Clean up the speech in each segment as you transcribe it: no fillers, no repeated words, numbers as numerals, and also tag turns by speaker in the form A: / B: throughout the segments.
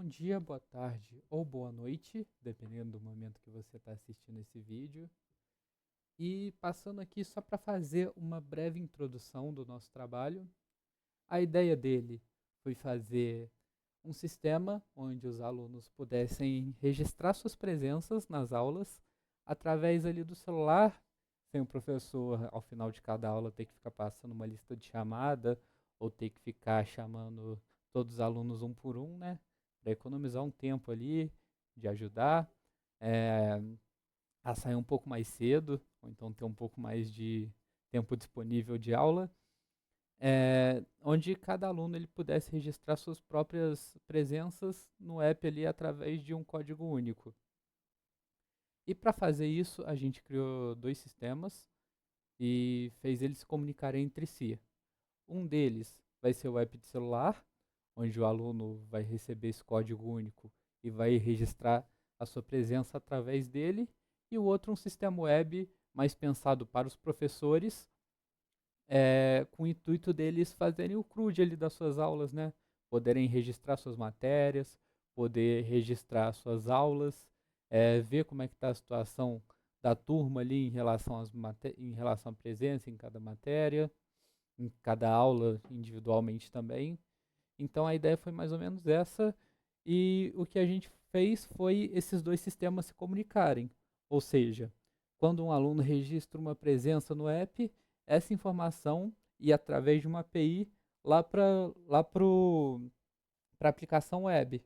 A: Bom dia, boa tarde ou boa noite, dependendo do momento que você está assistindo esse vídeo. E passando aqui só para fazer uma breve introdução do nosso trabalho. A ideia dele foi fazer um sistema onde os alunos pudessem registrar suas presenças nas aulas através ali do celular, sem o professor, ao final de cada aula, ter que ficar passando uma lista de chamada ou ter que ficar chamando todos os alunos um por um, né? Para economizar um tempo ali, de ajudar eh, a sair um pouco mais cedo, ou então ter um pouco mais de tempo disponível de aula, onde cada aluno ele pudesse registrar suas próprias presenças no app ali através de um código único. E para fazer isso, a gente criou dois sistemas e fez eles se comunicarem entre si. Um deles vai ser o app de celular, onde o aluno vai receber esse código único e vai registrar a sua presença através dele, e o outro um sistema web mais pensado para os professores, com o intuito deles fazerem o CRUD ali das suas aulas, né? Poderem registrar suas matérias, poder registrar suas aulas, ver como é que está a situação da turma ali em relação à presença em cada matéria, em cada aula individualmente também. Então a ideia foi mais ou menos essa, e o que a gente fez foi esses dois sistemas se comunicarem. Ou seja, quando um aluno registra uma presença no app, essa informação ia através de uma API lá para a aplicação web,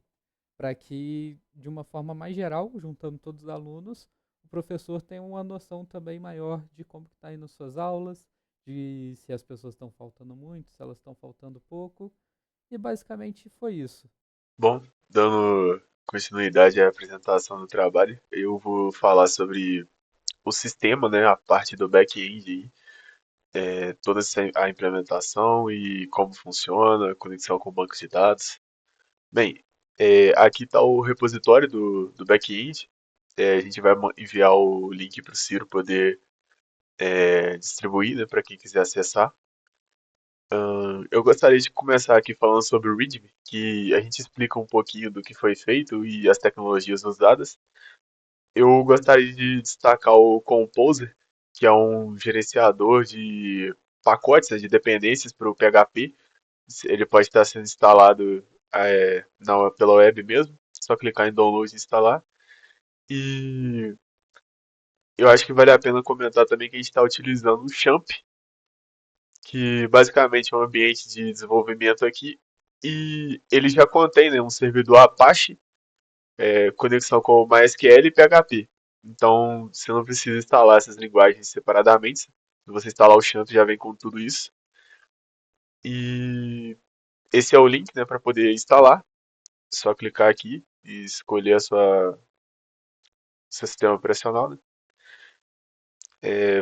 A: para que, de uma forma mais geral, juntando todos os alunos, o professor tenha uma noção também maior de como está indo suas aulas, de se as pessoas estão faltando muito, se elas estão faltando pouco, e basicamente foi isso.
B: Bom, dando continuidade à apresentação do trabalho, eu vou falar sobre o sistema, né, a parte do back-end, toda a implementação e como funciona, a conexão com o banco de dados. Bem, aqui está o repositório do back-end. A gente vai enviar o link para o Ciro poder distribuir, né, para quem quiser acessar. Eu gostaria de começar aqui falando sobre o README, que a gente explica um pouquinho do que foi feito e as tecnologias usadas. Eu gostaria de destacar o Composer, que é um gerenciador de pacotes, né, de dependências para o PHP. Ele pode estar sendo instalado pela web mesmo, só clicar em download e instalar. E eu acho que vale a pena comentar também que a gente está utilizando o Champ, que basicamente é um ambiente de desenvolvimento aqui, e ele já contém, né, um servidor Apache, conexão com o MySQL e PHP. Então, você não precisa instalar essas linguagens separadamente. Se você instalar o Champ, já vem com tudo isso. E esse é o link, né, para poder instalar. É só clicar aqui e escolher seu sistema operacional, né?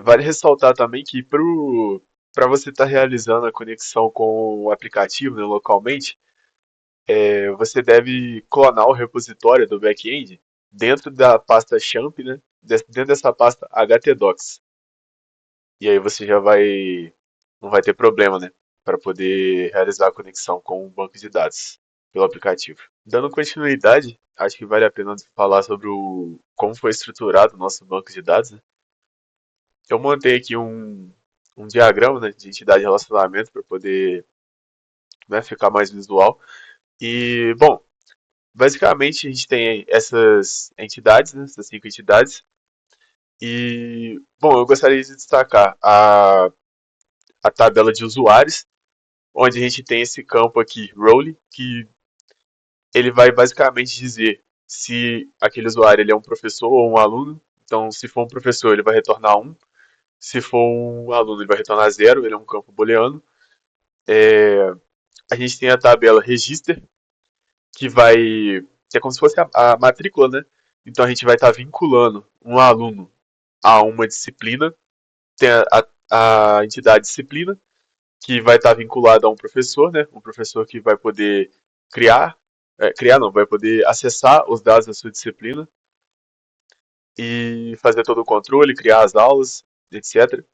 B: Vale ressaltar também que para você estar realizando a conexão com o aplicativo, né, localmente, você deve clonar o repositório do back-end dentro da pasta champ, né? Dentro dessa pasta htdocs. E aí você já não vai ter problema, né? Para poder realizar a conexão com o banco de dados pelo aplicativo. Dando continuidade, acho que vale a pena falar sobre como foi estruturado o nosso banco de dados, né? Eu montei aqui um diagrama, né, de entidade de relacionamento para poder, né, ficar mais visual. E, bom, basicamente, a gente tem essas entidades, né, essas cinco entidades. E, bom, eu gostaria de destacar a tabela de usuários, onde a gente tem esse campo aqui, role, que ele vai basicamente dizer se aquele usuário ele é um professor ou um aluno. Então, se for um professor, ele vai retornar um. Se for um aluno, ele vai retornar zero. Ele é um campo booleano. A gente tem a tabela register, que é como se fosse a matrícula, né? Então, a gente vai estar vinculando um aluno a uma disciplina, tem a entidade disciplina, que vai estar vinculada a um professor, né? Um professor que vai poder criar não, vai poder acessar os dados da sua disciplina e fazer todo o controle, criar as aulas, etc.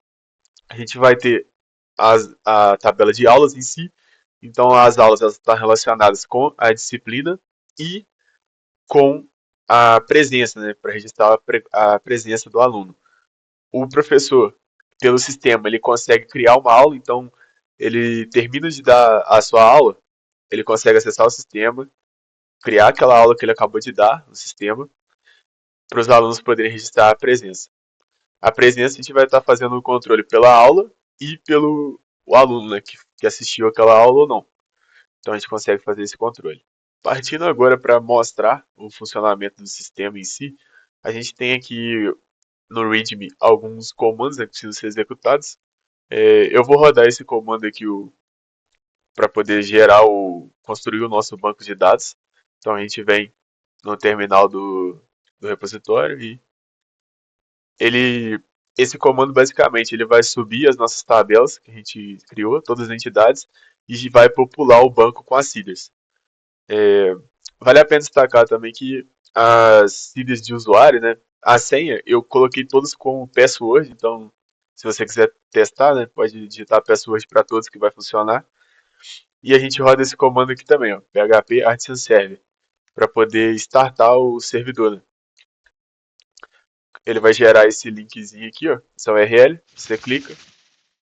B: A gente vai ter a tabela de aulas em si, então as aulas elas estão relacionadas com a disciplina e com a presença, né, para registrar a presença do aluno. O professor, pelo sistema, ele consegue criar uma aula, então ele termina de dar a sua aula, ele consegue acessar o sistema, criar aquela aula que ele acabou de dar no sistema, para os alunos poderem registrar a presença. A presença a gente vai estar fazendo o controle pela aula e pelo o aluno, né, que assistiu aquela aula ou não. Então a gente consegue fazer esse controle. Partindo agora para mostrar o funcionamento do sistema em si, a gente tem aqui no README alguns comandos, né, que precisam ser executados. Eu vou rodar esse comando aqui para poder construir o nosso banco de dados. Então a gente vem no terminal do repositório e ele, esse comando basicamente ele vai subir as nossas tabelas que a gente criou, todas as entidades, e vai popular o banco com as seeders. Vale a pena destacar também que as seeders de usuário, né, a senha, eu coloquei todos com password, então se você quiser testar, né, pode digitar password para todos que vai funcionar. E a gente roda esse comando aqui também, ó, php artisan server, para poder startar o servidor. Né? Ele vai gerar esse linkzinho aqui, ó, essa URL, você clica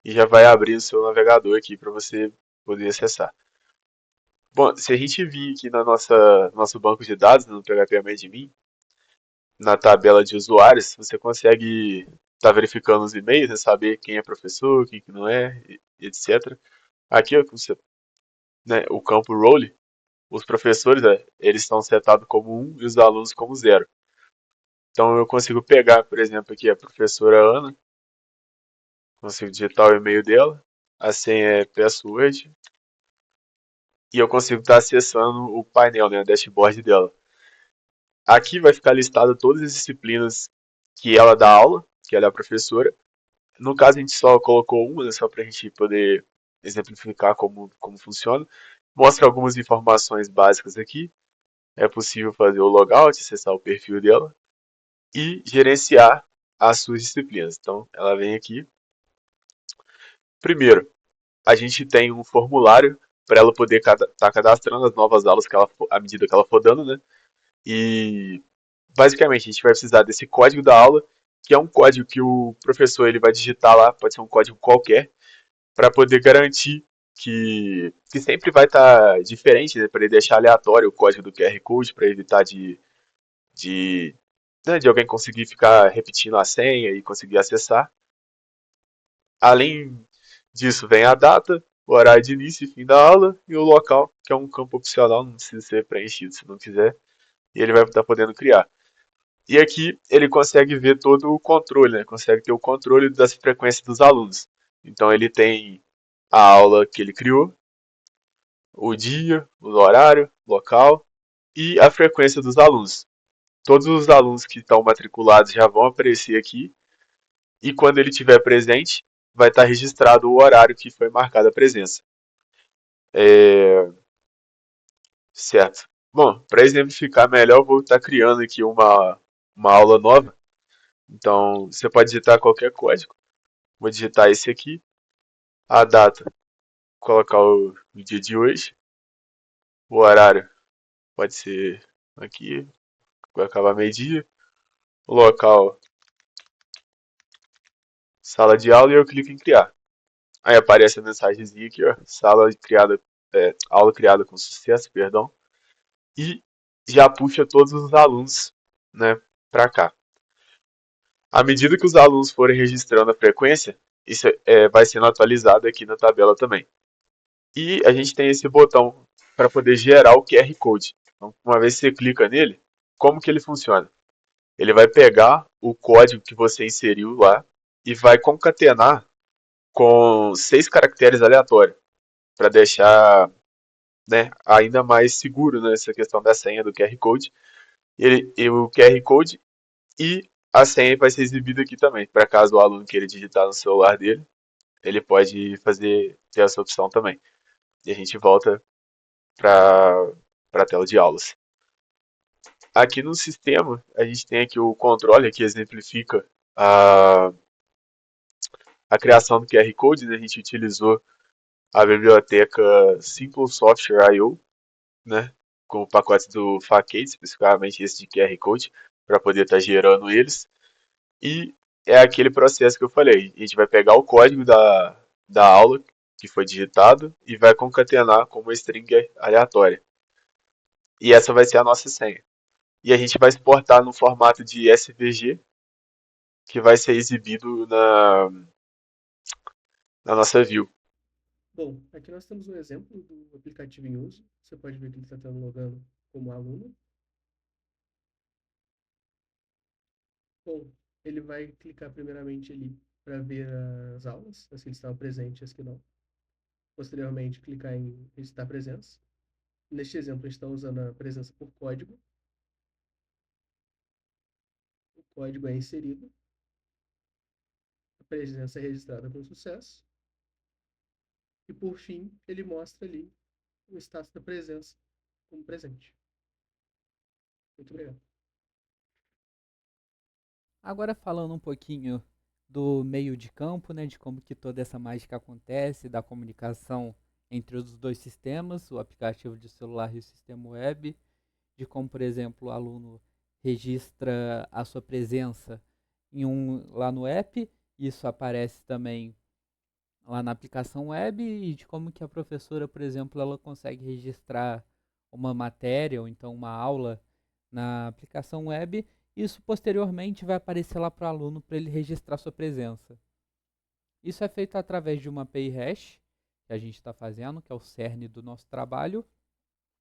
B: e já vai abrir o seu navegador aqui para você poder acessar. Bom, se a gente vir aqui na nosso banco de dados, no PHP Admin, na tabela de usuários, você consegue estar verificando os e-mails, né, saber quem é professor, quem que não é, etc. Aqui, ó, você, né, o campo role, os professores, eles estão setados como 1 e os alunos como 0. Então eu consigo pegar, por exemplo, aqui a professora Ana, consigo digitar o e-mail dela, a senha é password, e eu consigo estar acessando o painel, né, o dashboard dela. Aqui vai ficar listado todas as disciplinas que ela dá aula, que ela é a professora. No caso, a gente só colocou uma, né, só para a gente poder exemplificar como funciona. Mostra algumas informações básicas aqui. É possível fazer o logout, acessar o perfil dela e gerenciar as suas disciplinas. Então, ela vem aqui. Primeiro, a gente tem um formulário para ela poder estar cadastrando as novas aulas que ela, à medida que ela for dando, né? E basicamente a gente vai precisar desse código da aula, que é um código que o professor ele vai digitar lá, pode ser um código qualquer, para poder garantir que sempre vai estar diferente, né, para ele deixar aleatório o código do QR Code, para evitar de, de alguém conseguir ficar repetindo a senha e conseguir acessar. Além disso, vem a data, o horário de início e fim da aula e o local, que é um campo opcional, não precisa ser preenchido se não quiser, e ele vai estar podendo criar. E aqui ele consegue ver todo o controle, né? Consegue ter o controle das frequências dos alunos. Então ele tem a aula que ele criou, o dia, o horário, o local e a frequência dos alunos. Todos os alunos que estão matriculados já vão aparecer aqui e quando ele estiver presente, vai estar registrado o horário que foi marcada a presença. Certo. Bom, para exemplificar melhor, eu vou estar criando aqui uma aula nova. Então, você pode digitar qualquer código. Vou digitar esse aqui, a data, colocar o dia de hoje, o horário pode ser aqui, vai acabar meio-dia, o local, sala de aula e eu clico em criar. Aí aparece a mensagenzinha aqui, ó, aula criada com sucesso, perdão, e já puxa todos os alunos, né, para cá. À medida que os alunos forem registrando a frequência, isso vai sendo atualizado aqui na tabela também. E a gente tem esse botão para poder gerar o QR Code. Então, uma vez que você clica nele, como que ele funciona? Ele vai pegar o código que você inseriu lá e vai concatenar com 6 caracteres aleatórios para deixar, né, ainda mais seguro, né, essa questão da senha do QR Code. O QR Code e a senha vai ser exibida aqui também, para caso o aluno queira digitar no celular dele, ele pode ter essa opção também. E a gente volta para a tela de aulas. Aqui no sistema, a gente tem aqui o controle que exemplifica a criação do QR Code. Né? A gente utilizou a biblioteca Simple Software I/O, né? com pacotes do Facade, especificamente esse de QR Code, para poder estar gerando eles. E é aquele processo que eu falei. A gente vai pegar o código da aula que foi digitado e vai concatenar como uma string aleatória. E essa vai ser a nossa senha. E a gente vai exportar no formato de SVG, que vai ser exibido na nossa view.
C: Bom, aqui nós temos um exemplo do aplicativo em uso. Você pode ver que ele está logando como aluno. Bom, ele vai clicar primeiramente ali para ver as aulas, as que estavam presentes e as que não. Posteriormente, clicar em registrar presença. Neste exemplo, a gente está usando a presença por código. O código é inserido. A presença é registrada com sucesso. E, por fim, ele mostra ali o status da presença como presente. Muito obrigado.
A: Agora falando um pouquinho do meio de campo, né, de como que toda essa mágica acontece, da comunicação entre os dois sistemas, o aplicativo de celular e o sistema web, de como, por exemplo, o aluno registra a sua presença lá no app, isso aparece também lá na aplicação web, e de como que a professora, por exemplo, ela consegue registrar uma matéria ou então uma aula na aplicação web. Isso posteriormente vai aparecer lá para o aluno para ele registrar sua presença. Isso é feito através de uma API hash que a gente está fazendo, que é o cerne do nosso trabalho,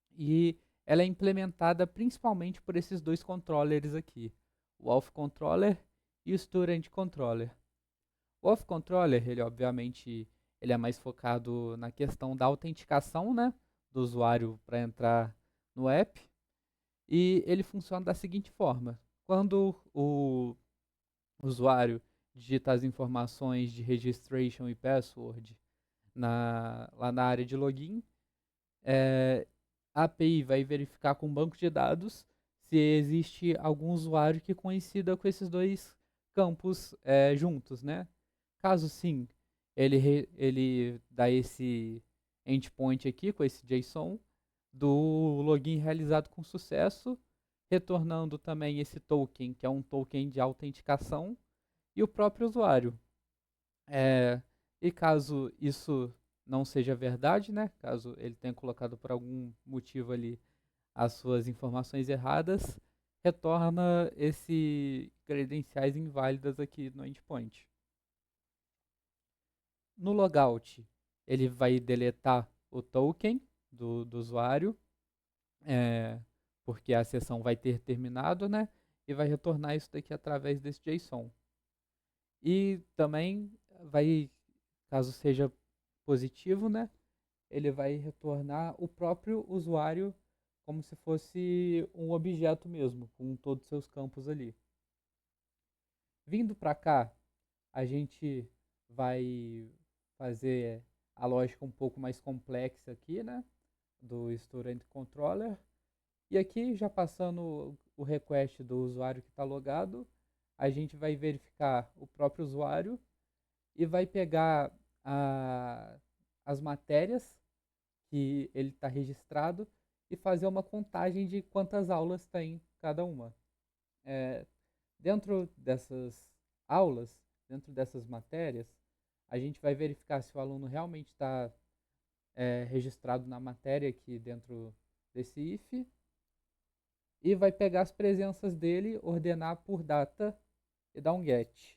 A: e ela é implementada principalmente por esses dois controllers aqui, o Auth Controller e o Student Controller. O Auth Controller, ele obviamente ele é mais focado na questão da autenticação, né, do usuário para entrar no app, e ele funciona da seguinte forma: quando o usuário digita as informações de registration e password lá na área de login, a API vai verificar com o banco de dados se existe algum usuário que coincida com esses dois campos juntos, né? Caso sim, ele dá esse endpoint aqui com esse JSON do login realizado com sucesso, retornando também esse token, que é um token de autenticação, e o próprio usuário. E caso isso não seja verdade, né? Caso ele tenha colocado por algum motivo ali as suas informações erradas, retorna esse credenciais inválidas aqui no endpoint. No logout, ele vai deletar o token do usuário, porque a sessão vai ter terminado, né? E vai retornar isso daqui através desse JSON. E também vai, caso seja positivo, né? Ele vai retornar o próprio usuário como se fosse um objeto mesmo, com todos os seus campos ali. Vindo para cá, a gente vai fazer a lógica um pouco mais complexa aqui, né? Do Student Controller. E aqui, já passando o request do usuário que está logado, a gente vai verificar o próprio usuário e vai pegar as matérias que ele está registrado e fazer uma contagem de quantas aulas tem cada uma. Dentro dessas aulas, dentro dessas matérias, a gente vai verificar se o aluno realmente está registrado na matéria aqui dentro desse if, e vai pegar as presenças dele, ordenar por data e dar um get.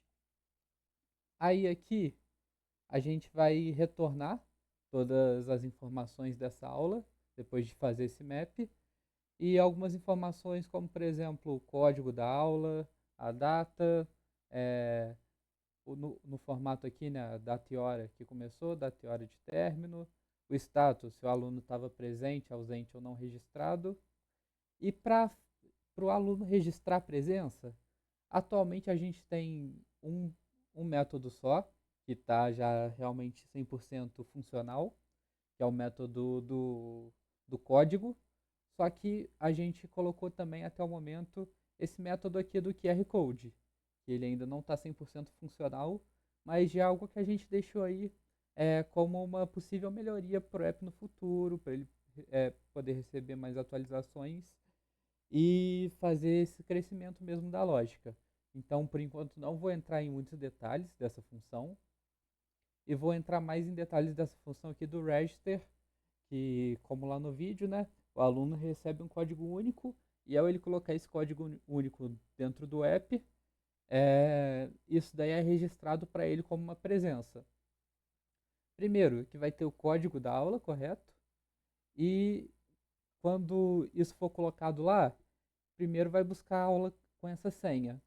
A: Aí aqui a gente vai retornar todas as informações dessa aula, depois de fazer esse map, e algumas informações como, por exemplo, o código da aula, a data, no formato aqui, né, a data e hora que começou, data e hora de término, o status, se o aluno estava presente, ausente ou não registrado. E para o aluno registrar a presença, atualmente a gente tem um método só, que está já realmente 100% funcional, que é o método do código, só que a gente colocou também até o momento esse método aqui do QR Code, que ele ainda não está 100% funcional, mas já é algo que a gente deixou aí como uma possível melhoria para o app no futuro, para ele poder receber mais atualizações e fazer esse crescimento mesmo da lógica. Então, por enquanto, não vou entrar em muitos detalhes dessa função e vou entrar mais em detalhes dessa função aqui do register, que, como lá no vídeo, né, o aluno recebe um código único e ao ele colocar esse código único dentro do app, isso daí é registrado para ele como uma presença. Primeiro, que vai ter o código da aula, correto? E quando isso for colocado lá, primeiro vai buscar a aula com essa senha.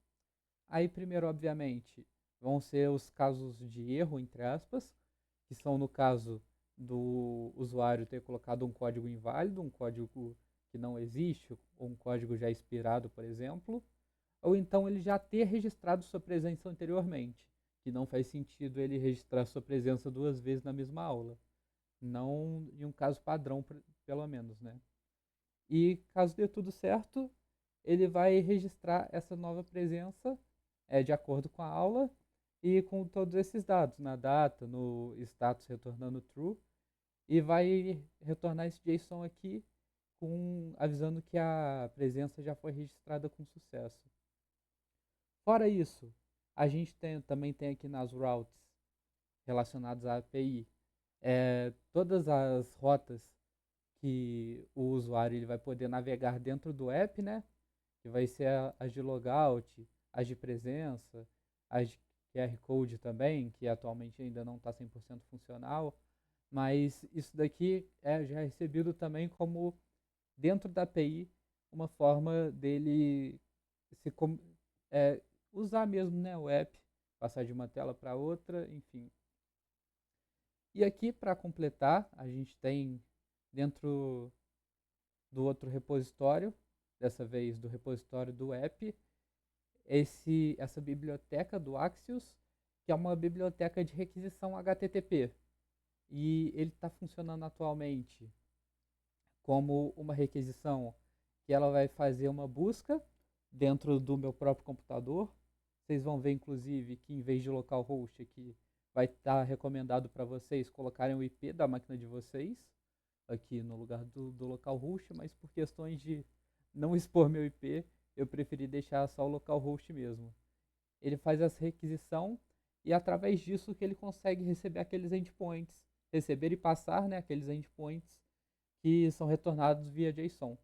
A: Aí primeiro, obviamente, vão ser os casos de erro, entre aspas, que são no caso do usuário ter colocado um código inválido, um código que não existe, ou um código já expirado, por exemplo, ou então ele já ter registrado sua presença anteriormente, que não faz sentido ele registrar sua presença 2 vezes na mesma aula. Não em um caso padrão, pelo menos, né? E caso dê tudo certo, ele vai registrar essa nova presença de acordo com a aula e com todos esses dados, na data, no status retornando true, e vai retornar esse JSON aqui avisando que a presença já foi registrada com sucesso. Fora isso, a gente também tem aqui nas routes relacionadas à API todas as rotas que o usuário ele vai poder navegar dentro do app, né? Que vai ser as de logout, as de presença, as de QR Code também, que atualmente ainda não está 100% funcional, mas isso daqui já é recebido também como, dentro da API, uma forma dele se usar mesmo, né, o app, passar de uma tela para outra, enfim. E aqui, para completar, a gente tem dentro do outro repositório, dessa vez do repositório do app, essa biblioteca do Axios, que é uma biblioteca de requisição HTTP. E ele está funcionando atualmente como uma requisição que ela vai fazer uma busca dentro do meu próprio computador. Vocês vão ver, inclusive, que em vez de localhost aqui, vai estar recomendado para vocês colocarem o IP da máquina de vocês aqui no lugar do localhost, mas por questões de não expor meu IP, eu preferi deixar só o localhost mesmo. Ele faz essa requisição e através disso que ele consegue receber aqueles endpoints, receber e passar, né, aqueles endpoints que são retornados via JSON.